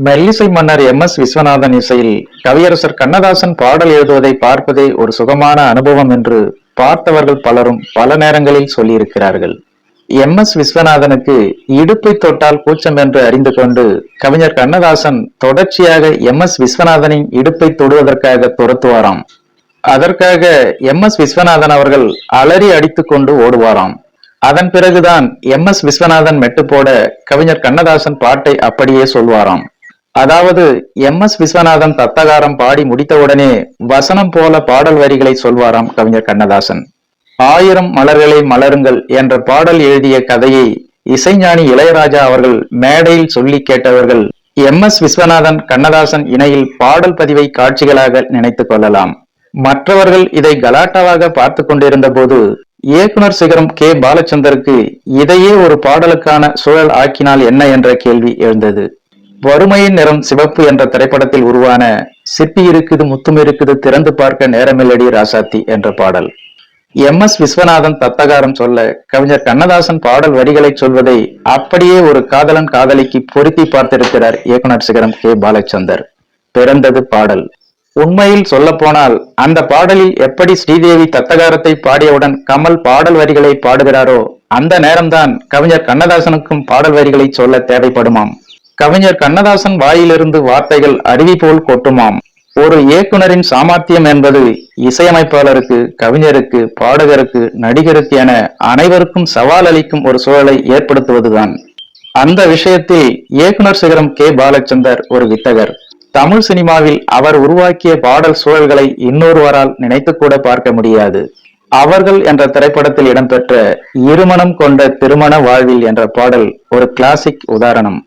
மெல்லிசை மன்னர் எம்.எஸ். விஸ்வநாதன் இசையில் கவியரசர் கண்ணதாசன் பாடல் எழுதுவதை பார்ப்பதே ஒரு சுகமான அனுபவம் என்று பார்த்தவர்கள் பலரும் பல நேரங்களில் சொல்லியிருக்கிறார்கள். எம்.எஸ். விஸ்வநாதனுக்கு இடுப்பை தொட்டால் கூச்சம் என்று அறிந்து கொண்டு கவிஞர் கண்ணதாசன் தொடர்ச்சியாக எம்.எஸ். விஸ்வநாதனின் இடுப்பை தொடுவதற்காக துரத்துவாராம். அதற்காக எம்.எஸ். விஸ்வநாதன் அவர்கள் அலறி அடித்துக் கொண்டு ஓடுவாராம். அதன் பிறகுதான் எம்.எஸ். விஸ்வநாதன் மெட்டு போட கவிஞர் கண்ணதாசன் பாட்டை அப்படியே சொல்வாராம். அதாவது எம்.எஸ். விஸ்வநாதன் தத்தகாரம் பாடி முடித்தவுடனே வசனம் போல பாடல் வரிகளை சொல்வாராம் கவிஞர் கண்ணதாசன். 1000 மலர்களே மலருங்கள் என்ற பாடல் எழுதிய கதையை இசைஞானி இளையராஜா அவர்கள் மேடையில் சொல்லி கேட்டவர்கள் எம்.எஸ். விஸ்வநாதன் கண்ணதாசன் இணையில் பாடல் பதிவை காட்சிகளாக நினைத்துக் கொள்ளலாம். மற்றவர்கள் இதை கலாட்டாவாக பார்த்து கொண்டிருந்த போது இயக்குனர் சிகரம் கே. பாலச்சந்தருக்கு இதையே ஒரு பாடலுக்கான சூழல் ஆக்கினால் என்ன என்ற கேள்வி எழுந்தது. வறுமையின் நிறம் சிவப்பு என்ற திரைப்படத்தில் உருவான சிப்பி இருக்குது முத்தும் இருக்குது திறந்து பார்க்க நேரமில்லடி ராசாத்தி என்ற பாடல். எம்.எஸ். விஸ்வநாதன் தத்தகாரம் சொல்ல கவிஞர் கண்ணதாசன் பாடல் வரிகளை சொல்வதை அப்படியே ஒரு காதலன் காதலிக்கு பொருத்தி பார்த்திருக்கிறார் இயக்குனர் சிகரம் கே. பாலச்சந்தர். பிறந்தது பாடல். உண்மையில் சொல்ல போனால் அந்த பாடலில் எப்படி ஸ்ரீதேவி தத்தகாரத்தை பாடியவுடன் கமல் பாடல் வரிகளை பாடுகிறாரோ அந்த நேரம்தான் கவிஞர் கண்ணதாசனுக்கும் பாடல் வரிகளை சொல்ல தேவைப்படுமாம். கவிஞர் கண்ணதாசன் வாயிலிருந்து வார்த்தைகள் அருவி போல் கொட்டுமாம். ஒரு இயக்குனரின் சாமர்த்தியம் என்பது இசையமைப்பாளருக்கு, கவிஞருக்கு, பாடகருக்கு, நடிகருக்கு என அனைவருக்கும் சவால் அளிக்கும் ஒரு சூழலை ஏற்படுத்துவதுதான். அந்த விஷயத்தில் இயக்குனர் சிகரம் கே. பாலச்சந்தர் ஒரு வித்தகர். தமிழ் சினிமாவில் அவர் உருவாக்கிய பாடல் சூழல்களை இன்னொருவரால் நினைத்து கூட பார்க்க முடியாது. அவர்கள் என்ற திரைப்படத்தில் இடம்பெற்ற இருமணம் கொண்ட திருமண வாழ்வில் என்ற பாடல் ஒரு கிளாசிக் உதாரணம்.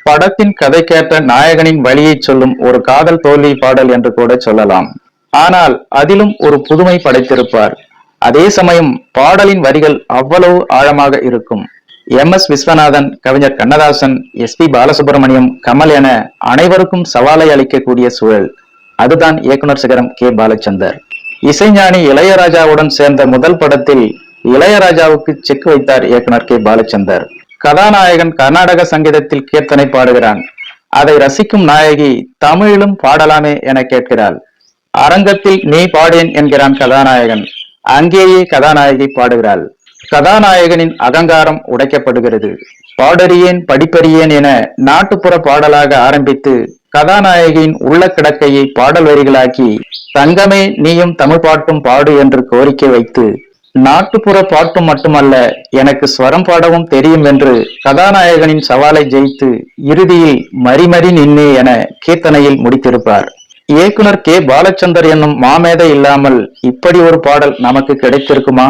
படத்தின் கதை கேட்ட நாயகனின் வழியை சொல்லும் ஒரு காதல் தோல்வி பாடல் என்று கூட சொல்லலாம். ஆனால் அதிலும் ஒரு புதுமை படைத்திருப்பார். அதே சமயம் பாடலின் வரிகள் அவ்வளவு ஆழமாக இருக்கும். எம்.எஸ். விஸ்வநாதன், கவிஞர் கண்ணதாசன், எஸ்.பி. பாலசுப்ரமணியம், கமல் என அனைவருக்கும் சவாலை அளிக்கக்கூடிய சூழல். அதுதான் இயக்குனர் சிகரம் கே. பாலச்சந்தர். இசைஞானி இளையராஜாவுடன் சேர்ந்த முதல் படத்தில் இளையராஜாவுக்கு செக் வைத்தார் இயக்குனர் கே. பாலச்சந்தர். கதாநாயகன் கர்நாடக சங்கீதத்தில் கீர்த்தனை பாடுகிறான். அதை ரசிக்கும் நாயகி தமிழிலும் பாடலாமே என கேட்கிறாள். அரங்கத்தில் நீ பாடேன் என்கிறான் கதாநாயகன். அங்கேயே கதாநாயகி பாடுகிறாள். கதாநாயகனின் அகங்காரம் உடைக்கப்படுகிறது. பாடறியேன் படிப்பறியேன் என நாட்டுப்புற பாடலாக ஆரம்பித்து கதாநாயகியின் உள்ள கிடக்கையை பாடல் வரிகளாக்கி தங்கமே நீயும் தமிழ் பாட்டும் பாடு என்று கோரிக்கை வைத்து நாட்டுப்புற பாட்டும் மட்டுமல்ல எனக்கு ஸ்வரம் பாடவும் தெரியும் என்று கதாநாயகனின் சவாலை ஜெயித்து இறுதியில் மறிமறி நின்னே என கீர்த்தனையில் முடித்திருப்பார். இயக்குனர் கே. பாலச்சந்தர் என்னும் மாமேதை இல்லாமல் இப்படி ஒரு பாடல் நமக்கு கிடைத்திருக்குமா?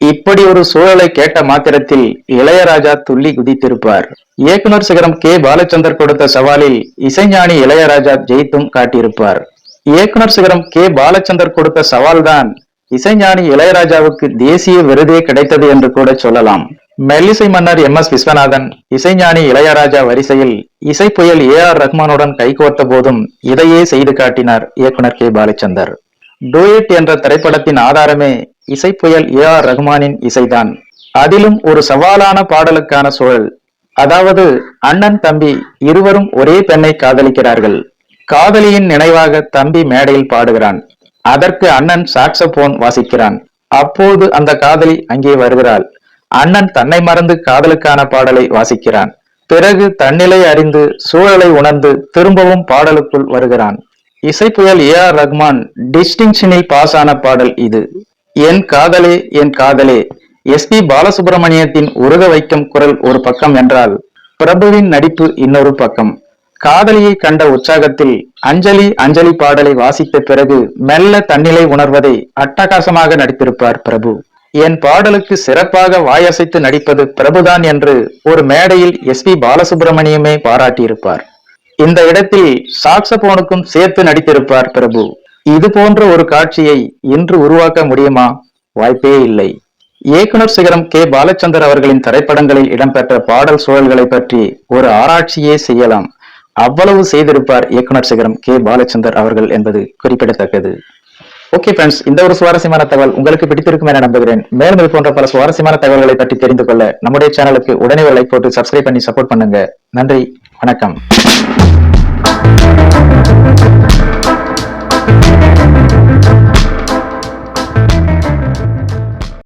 இப்படி ஒரு சூழலை கேட்ட மாத்திரத்தில் இளையராஜா துள்ளி குதித்திருப்பார். இயக்குனர் சிகரம் கே. பாலச்சந்தர் கொடுத்த சவாலில் இசைஞானி இளையராஜா ஜெயித்தும் காட்டியிருப்பார். இயக்குனர் சிகரம் கே. பாலச்சந்தர் கொடுத்த சவால்தான் இசைஞானி இளையராஜாவுக்கு தேசிய விருதே கிடைத்தது என்று கூட சொல்லலாம். மெல்லிசை மன்னர் எம்.எஸ். விஸ்வநாதன், இசைஞானி இளையராஜா வரிசையில் இசை புயல் ஏ.ஆர். ரஹ்மானுடன் கைகோர்த்த போதும் இதையே செய்து காட்டினார் இயக்குனர் கே. பாலச்சந்தர். டூயட் என்ற திரைப்படத்தின் ஆதாரமே இசை புயல் ஏ.ஆர். ரஹ்மானின் இசைதான். அதிலும் ஒரு சவாலான பாடலுக்கான சூழல். அதாவது அண்ணன் தம்பி இருவரும் ஒரே பெண்ணை காதலிக்கிறார்கள். காதலியின் நினைவாக தம்பி மேடையில் பாடுகிறான். அதற்கு அண்ணன் சாக்ஸபோன் வாசிக்கிறான். அப்போது அந்த காதலி அங்கே வருகிறாள். அண்ணன் தன்னை மறந்து காதலுக்கான பாடலை வாசிக்கிறான். பிறகு தன்னிலை அறிந்து சூழலை உணர்ந்து திரும்பவும் பாடலுக்குள் வருகிறான். இசை புயல் ஏ.ஆர். ரஹ்மான் டிஸ்டிங்ஷனில் பாஸ் ஆன பாடல் இது. என் காதலே என் காதலே. எஸ்.பி. பாலசுப்ரமணியத்தின் உருக வைக்கும் குரல் ஒரு பக்கம் என்றால் பிரபுவின் நடிப்பு இன்னொரு பக்கம். காதலியை கண்ட உற்சாகத்தில் அஞ்சலி அஞ்சலி பாடலை வாசித்த பிறகு மெல்ல தன்னிலை உணர்வதை அட்டகாசமாக நடித்திருப்பார் பிரபு. என் பாடலுக்கு சிறப்பாக வாயசைத்து நடிப்பது பிரபுதான் என்று ஒரு மேடையில் எஸ்.பி. பாலசுப்ரமணியமே பாராட்டியிருப்பார். இந்த இடத்தில் சாக்ஸபோனுக்கும் சேர்த்து நடித்திருப்பார் பிரபு. இது போன்ற ஒரு காட்சியை இன்று உருவாக்க முடியுமா? வாய்ப்பே இல்லை. இயக்குனர் சிகரம் கே. பாலச்சந்தர் அவர்களின் திரைப்படங்களில் இடம்பெற்ற பாடல் சூழல்களை பற்றி ஒரு ஆராய்ச்சியே செய்யலாம். அவ்வளவு செய்திருப்பார் இயக்குனர் சிகரம் கே. பாலச்சந்தர் அவர்கள் என்பது குறிப்பிடத்தக்கது. ஓகே ஃப்ரெண்ட்ஸ், இந்த ஒரு சுவாரஸ்யமான தகவல் உங்களுக்கு பிடித்திருக்கும் என நம்புகிறேன். மேலும் இது போன்ற பல சுவாரஸ்யமான தகவல்களை பற்றி தெரிந்து கொள்ள நம்முடைய சேனலுக்கு உடனே ஒரு லைக் போட்டு சப்ஸ்கிரைப் பண்ணி சப்போர்ட் பண்ணுங்க. நன்றி, வணக்கம்.